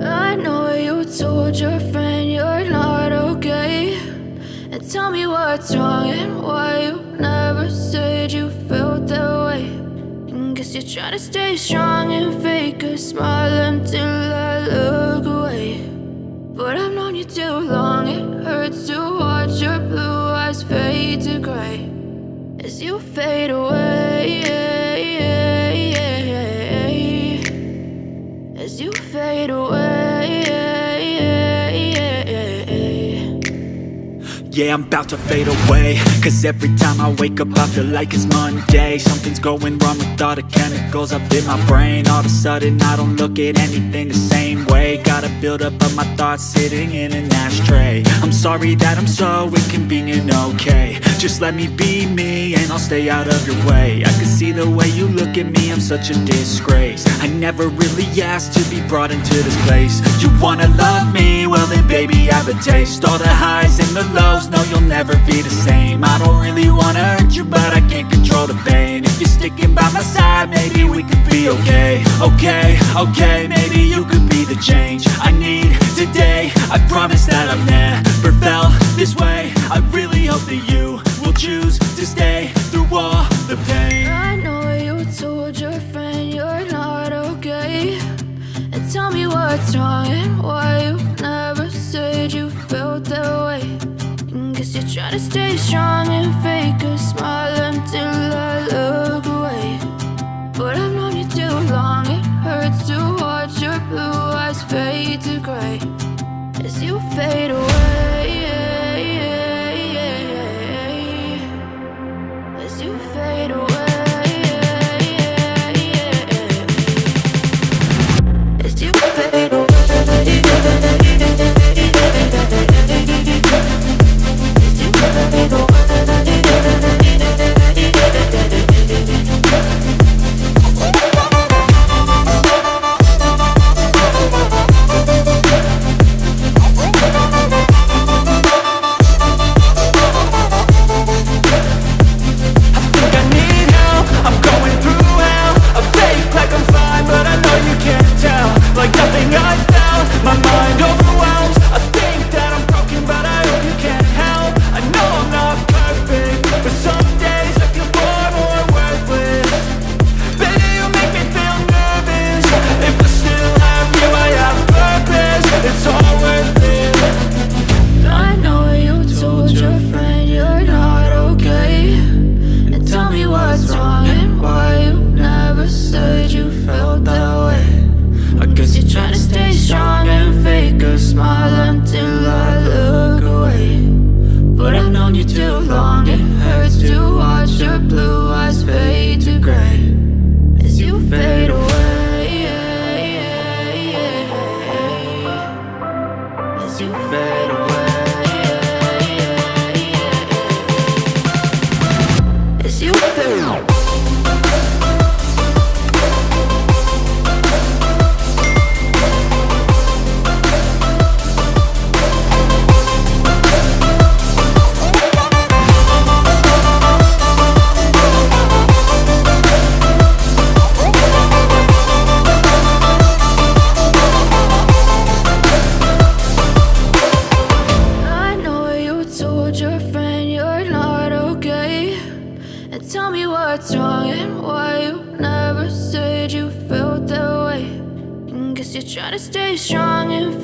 I know you told your friend you're not okay, and tell me what's wrong and why you never said you felt that way. And guess you're trying to stay strong and fake a smile until I look away. But I've known you too long, it hurts to watch your blue eyes fade to gray as you fade away, as you fade away. Yeah, I'm about to fade away, cause every time I wake up I feel like it's Monday. Something's going wrong with all the chemicals up in my brain. All of a sudden I don't look at anything the same way. Got a buildup of my thoughts sitting in an ashtray. I'm sorry that I'm so inconvenient, okay. Just let me be me and I'll stay out of your way. I can see the way you look at me, I'm such a disgrace. I never really asked to be brought into this place. You wanna love me? Well then baby I have a taste. All the highs and the lows, no, you'll never be the same. I don't really wanna hurt you, but I can't control the pain. If you're sticking by my side, maybe we could be okay. Okay, maybe you could be the change I need today. I promise that I've never felt this way. I really hope that you will choose to stay through all the pain. I know you told your friend you're not okay, and tell me what's wrong and why you never said you felt that way. Guess you're trying to stay strong and fake a smile until I look away. But I've known you too long, it hurts to watch your blue eyes fade to gray as you fade away, as you fade away, as you fade away. Trying to stay strong and